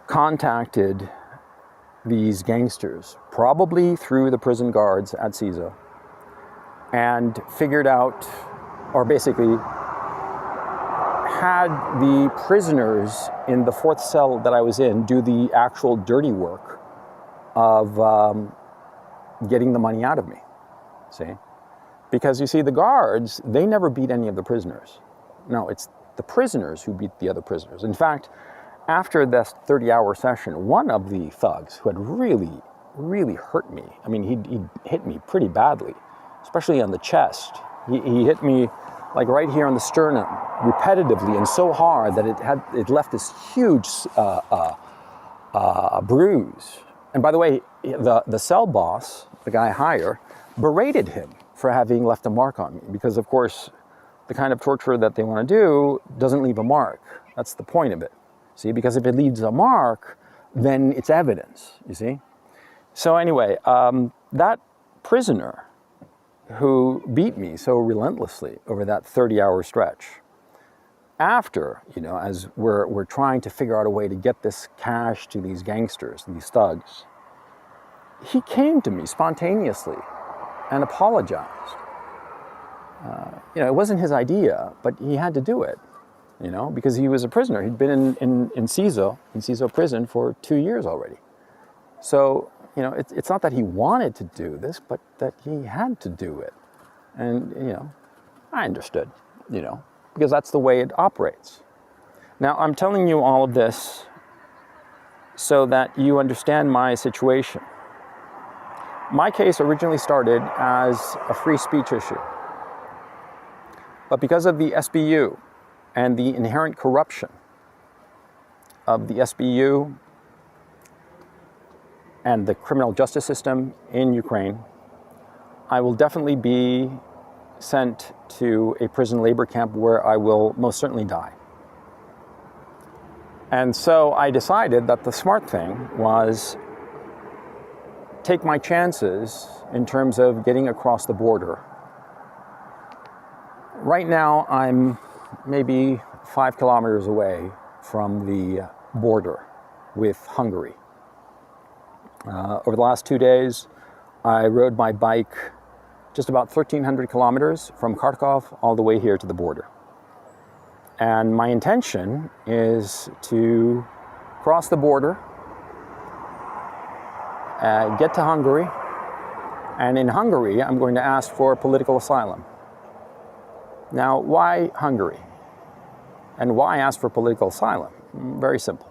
contacted these gangsters, probably through the prison guards at CISO, and figured out, or basically had the prisoners in the fourth cell that I was in do the actual dirty work of getting the money out of me, see? Because you see, the guards, they never beat any of the prisoners. No, it's the prisoners who beat the other prisoners. In fact, after this 30-hour session, one of the thugs who had really hurt me, I mean, he'd hit me pretty badly, especially on the chest. He hit me like right here on the sternum, repetitively and so hard that it left this huge bruise. And by the way, the cell boss, the guy higher, berated him for having left a mark on me, because of course the kind of torture that they want to do doesn't leave a mark. That's the point of it. See, because if it leaves a mark, then it's evidence, you see? So anyway, that prisoner who beat me so relentlessly over that 30-hour stretch, after, you know, as we're trying to figure out a way to get this cash to these gangsters, these thugs, he came to me spontaneously and apologized. You know, it wasn't his idea, but he had to do it, you know, because he was a prisoner. He'd been in CISO prison for 2 years already. So, you know, it's not that he wanted to do this, but that he had to do it. And, you know, I understood, you know, because that's the way it operates. Now, I'm telling you all of this so that you understand my situation. My case originally started as a free speech issue. But because of the SBU and the inherent corruption of the SBU and the criminal justice system in Ukraine, I will definitely be sent to a prison labor camp where I will most certainly die. And so I decided that the smart thing was take my chances in terms of getting across the border. Right now, I'm maybe 5 kilometers away from the border with Hungary. Over the last 2 days, I rode my bike just about 1,300 kilometers from Kharkov all the way here to the border. And my intention is to cross the border, get to Hungary, and in Hungary, I'm going to ask for political asylum. Now, why Hungary? And why ask for political asylum? Very simple.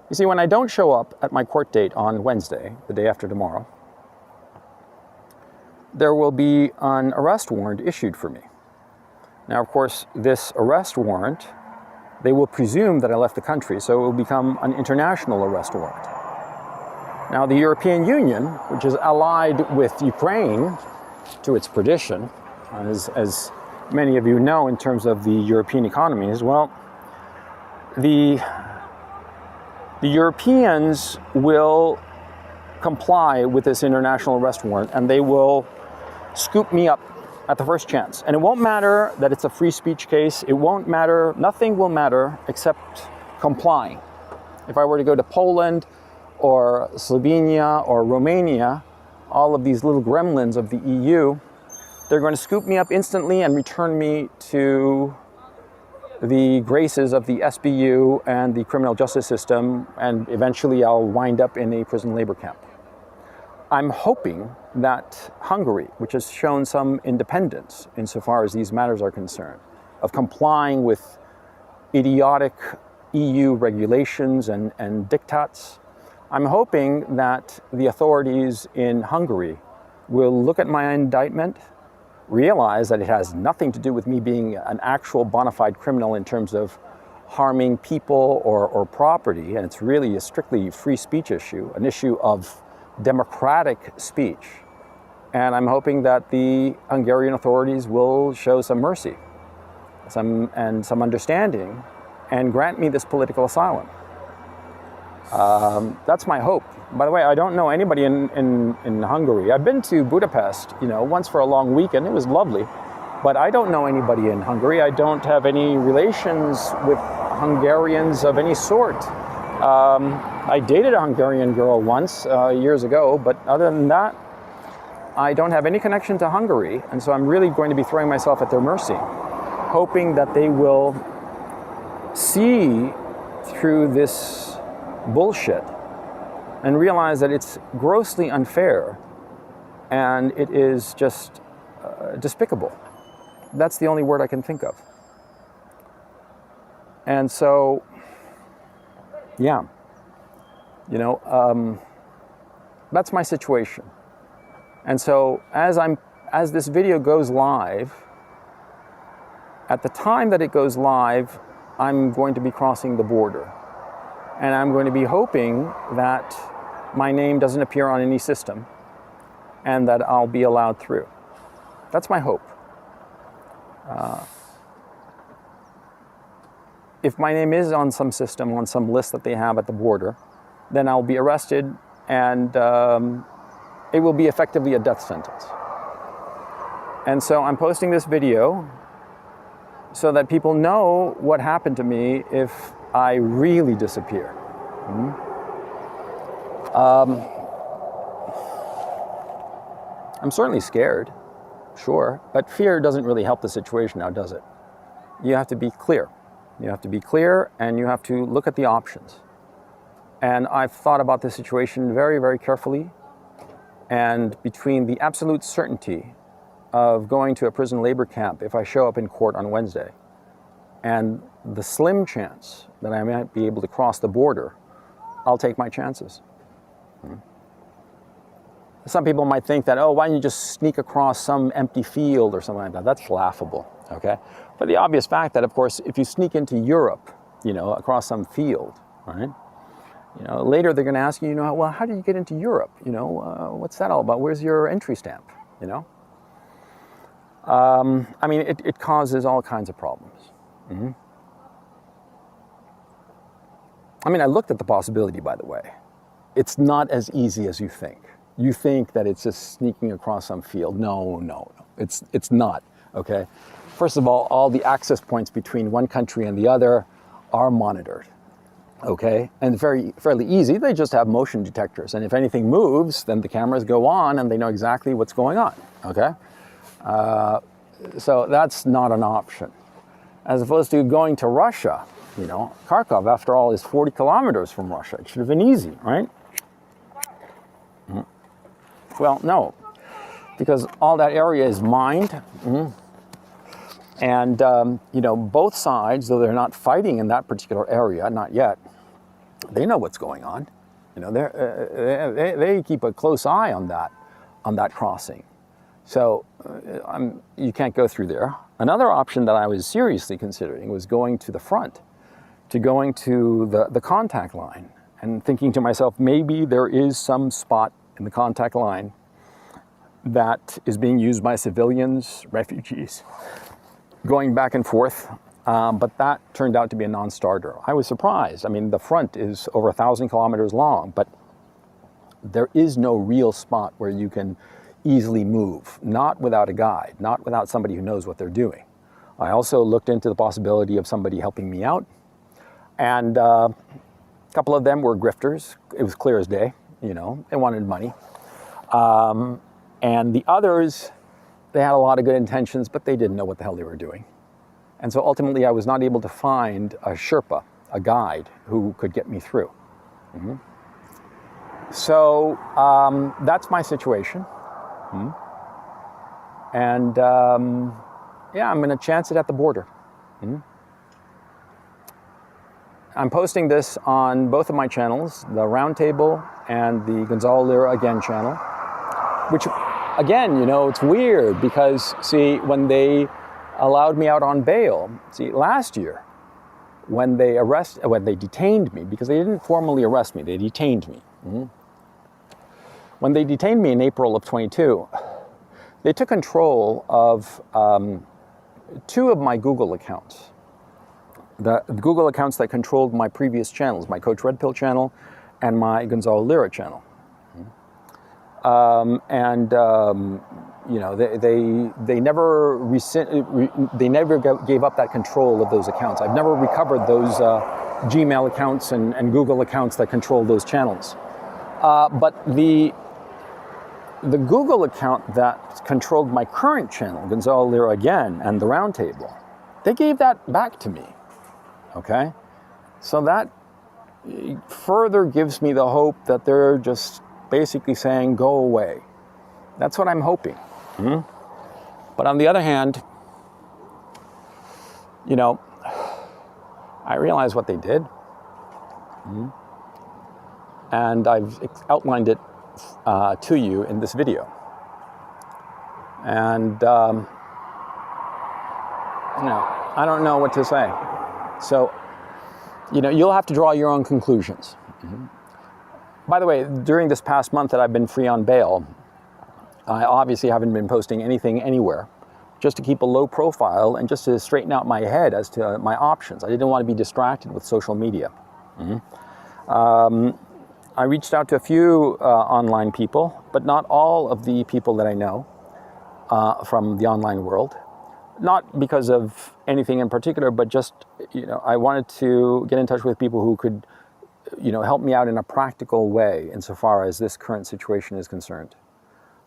You see, when I don't show up at my court date on Wednesday, the day after tomorrow, there will be an arrest warrant issued for me. Now, of course, this arrest warrant, they will presume that I left the country, so it will become an international arrest warrant. Now, the European Union, which is allied with Ukraine, to its perdition, as many of you know in terms of the European economies, well, the Europeans will comply with this international arrest warrant, and they will scoop me up at the first chance. And it won't matter that it's a free speech case. It won't matter, nothing will matter except complying. If I were to go to Poland or Slovenia or Romania, all of these little gremlins of the EU, they're going to scoop me up instantly and return me to the graces of the SBU and the criminal justice system, and eventually I'll wind up in a prison labor camp. I'm hoping that Hungary, which has shown some independence insofar as these matters are concerned, of complying with idiotic EU regulations and diktats, I'm hoping that the authorities in Hungary will look at my indictment, realize that it has nothing to do with me being an actual bona fide criminal in terms of harming people or property, and it's really a strictly free speech issue, an issue of democratic speech. And I'm hoping that the Hungarian authorities will show some mercy and some understanding and grant me this political asylum. That's my hope. By the way, I don't know anybody in Hungary. I've been to Budapest, you know, once for a long weekend. It was lovely, but I don't know anybody in Hungary. I don't have any relations with Hungarians of any sort. I dated a Hungarian girl once, years ago, but other than that, I don't have any connection to Hungary, and so I'm really going to be throwing myself at their mercy, hoping that they will see through this bullshit and realize that it's grossly unfair and it is just despicable. That's the only word I can think of. And so, yeah, you know, that's my situation. And so as this video goes live, at the time that it goes live, I'm going to be crossing the border. And I'm going to be hoping that my name doesn't appear on any system and that I'll be allowed through. That's my hope. If my name is on some system, on some list that they have at the border, then I'll be arrested and it will be effectively a death sentence. And so I'm posting this video so that people know what happened to me if I really disappear. I'm certainly scared, sure, but fear doesn't really help the situation now, does it? You have to be clear. You have to be clear and you have to look at the options. And I've thought about this situation very, very carefully. And between the absolute certainty of going to a prison labor camp if I show up in court on Wednesday, and the slim chance that I might be able to cross the border, I'll take my chances. Some people might think that, oh, why don't you just sneak across some empty field or something like that? That's laughable, okay? For the obvious fact that, of course, if you sneak into Europe, you know, across some field, right? You know, later they're going to ask you, you know, well, how did you get into Europe? You know, what's that all about? Where's your entry stamp? You know? I mean, it causes all kinds of problems. I mean, I looked at the possibility, by the way. It's not as easy as you think. You think that it's just sneaking across some field. No. It's not, okay? First of all the access points between one country and the other are monitored, okay? And fairly easy. They just have motion detectors. And if anything moves, then the cameras go on and they know exactly what's going on, okay? So that's not an option. As opposed to going to Russia, you know, Kharkov, after all, is 40 kilometers from Russia. It should have been easy, right? Well, no, because all that area is mined. And, you know, both sides, though they're not fighting in that particular area, not yet, they know what's going on. You know, they keep a close eye on that crossing. So you can't go through there. Another option that I was seriously considering was going to the front, to going to the contact line and thinking to myself, maybe there is some spot in the contact line that is being used by civilians, refugees, going back and forth. But that turned out to be a non-starter. I was surprised. I mean, the front is over 1,000 kilometers long, but there is no real spot where you can easily move, not without a guide, not without somebody who knows what they're doing. I also looked into the possibility of somebody helping me out, and a couple of them were grifters. It was clear as day, you know, they wanted money. And the others, they had a lot of good intentions, but they didn't know what the hell they were doing. And so ultimately I was not able to find a Sherpa, a guide, who could get me through. So that's my situation. And yeah, I'm going to chance it at the border. I'm posting this on both of my channels, the Roundtable and the Gonzalo Lira Again channel, which, again, you know, it's weird because, see, when they allowed me out on bail, see, last year, when they detained me, because they didn't formally arrest me, they detained me. When they detained me in April of 22, they took control of 2 of my Google accounts. The Google accounts that controlled my previous channels, my Coach Red Pill channel and my Gonzalo Lira channel. you know, they never gave up that control of those accounts. I've never recovered those Gmail accounts and Google accounts that control those channels. But the Google account that controlled my current channel, Gonzalo LIRA again, and the Roundtable, they gave that back to me, okay? So that further gives me the hope that they're just basically saying, go away. That's what I'm hoping. But on the other hand, you know, I realize what they did. And I've outlined it to you in this video. And, you know, I don't know what to say. So, you know, you'll have to draw your own conclusions. By the way, during this past month that I've been free on bail, I obviously haven't been posting anything anywhere, just to keep a low profile and just to straighten out my head as to my options. I didn't want to be distracted with social media. I reached out to a few online people, but not all of the people that I know from the online world. Not because of anything in particular, but just, you know, I wanted to get in touch with people who could, you know, help me out in a practical way insofar as this current situation is concerned.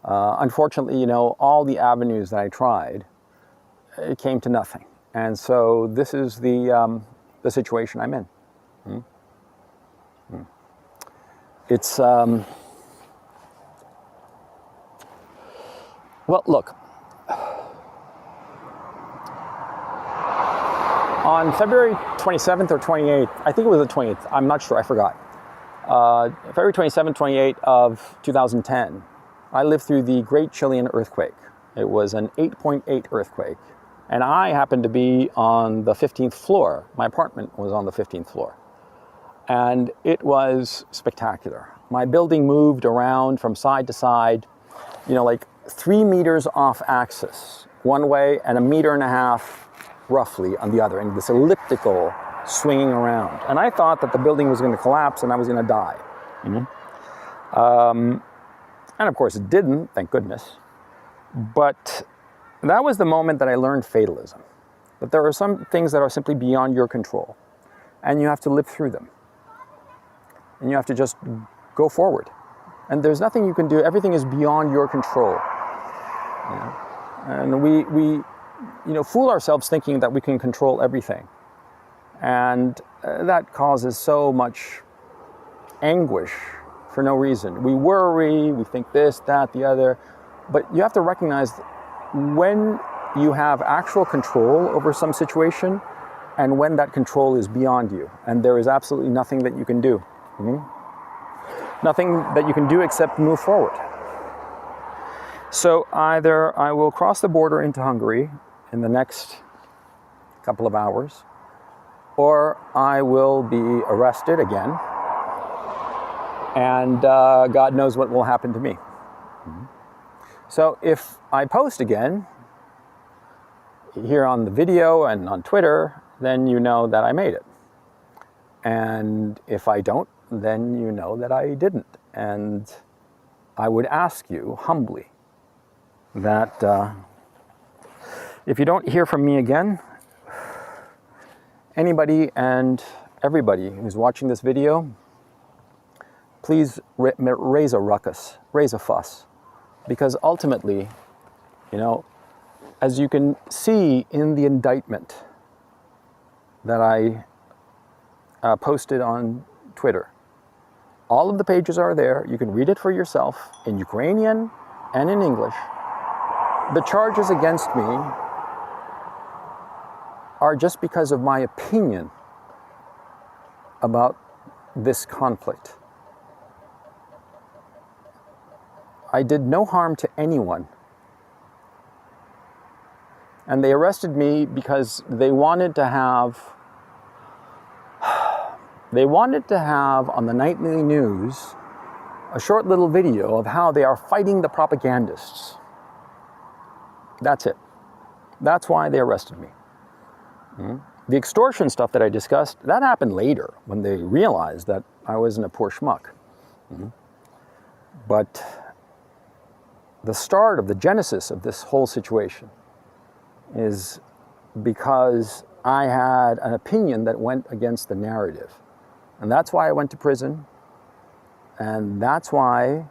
Unfortunately, you know, all the avenues that I tried, it came to nothing. And so this is the situation I'm in. It's, well, look, on February 27th or 28th, I think it was the 28th, I'm not sure, I forgot. February 27th, 28th of 2010, I lived through the Great Chilean earthquake. It was an 8.8 earthquake. And I happened to be on the 15th floor. My apartment was on the 15th floor. And it was spectacular. My building moved around from side to side, you know, like 3 meters off axis one way and 1.5 meters roughly on the other, and this elliptical swinging around. And I thought that the building was going to collapse and I was going to die. And of course it didn't, thank goodness. But that was the moment that I learned fatalism. That there are some things that are simply beyond your control, and you have to live through them. And you have to just go forward. And there's nothing you can do. Everything is beyond your control. You know? And we you know, fool ourselves thinking that we can control everything. And that causes so much anguish for no reason. We worry, we think this, that, the other. But you have to recognize when you have actual control over some situation and when that control is beyond you. And there is absolutely nothing that you can do. Nothing that you can do except move forward. So either I will cross the border into Hungary in the next couple of hours, or I will be arrested again, and God knows what will happen to me. So if I post again here on the video and on Twitter, then you know that I made it. And if I don't, then you know that I didn't. And I would ask you humbly that if you don't hear from me again, anybody and everybody who's watching this video, please raise a ruckus, raise a fuss. Because ultimately, you know, as you can see in the indictment that I posted on Twitter, all of the pages are there. You can read it for yourself in Ukrainian and in English. The charges against me are just because of my opinion about this conflict. I did no harm to anyone. And they arrested me because they wanted to have on the nightly news a short little video of how they are fighting the propagandists. That's it. That's why they arrested me. The extortion stuff that I discussed, that happened later when they realized that I wasn't a poor schmuck. But the start of the genesis of this whole situation is because I had an opinion that went against the narrative. And that's why I went to prison. And that's why,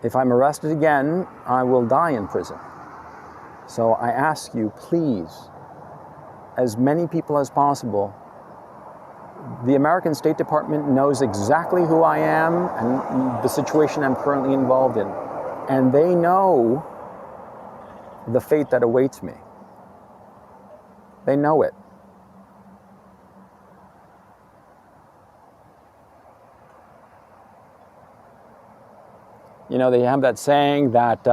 if I'm arrested again, I will die in prison. So I ask you, please, as many people as possible, the American State Department knows exactly who I am and the situation I'm currently involved in. And they know the fate that awaits me. They know it. You know, they have that saying that,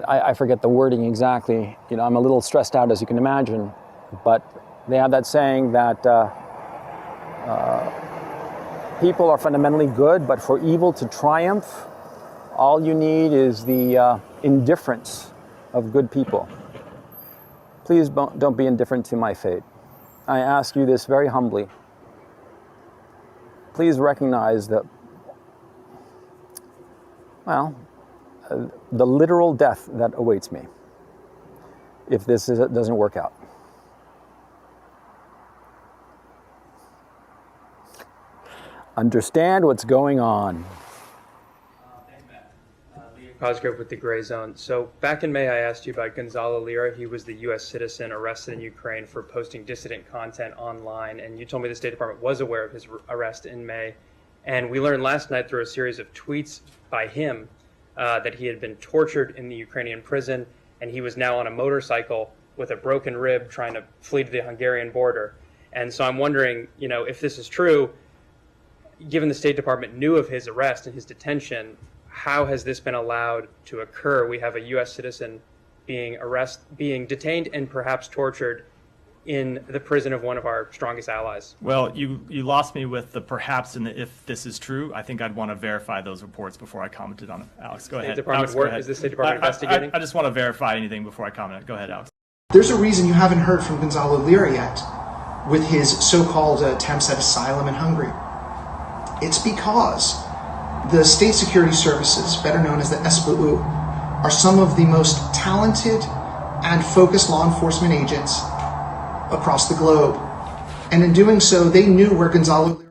I forget the wording exactly. You know, I'm a little stressed out, as you can imagine, but they have that saying that people are fundamentally good, but for evil to triumph, all you need is the indifference of good people. Please don't be indifferent to my fate. I ask you this very humbly. Please recognize that, well, the literal death that awaits me if this doesn't work out. Understand what's going on. Cosgrove with the Gray Zone. So back in May, I asked you about Gonzalo LIRA. He was the U.S. citizen arrested in Ukraine for posting dissident content online, and you told me the State Department was aware of his arrest in May. And we learned last night through a series of tweets by him that he had been tortured in the Ukrainian prison, and he was now on a motorcycle with a broken rib trying to flee to the Hungarian border. And so I'm wondering, you know, if this is true, given the State Department knew of his arrest and his detention, how has this been allowed to occur? We have a U.S. citizen being detained and perhaps tortured in the prison of one of our strongest allies. Well, you lost me with the perhaps and the if this is true. I think I'd want to verify those reports before I commented on it. Alex, go ahead. Alex, go ahead. Is the State Department investigating? I just want to verify anything before I comment. Go ahead, Alex. There's a reason you haven't heard from Gonzalo LIRA yet with his so-called attempts at asylum in Hungary. It's because the state security services, better known as the SBU, are some of the most talented and focused law enforcement agents across the globe. And in doing so, they knew where Gonzalo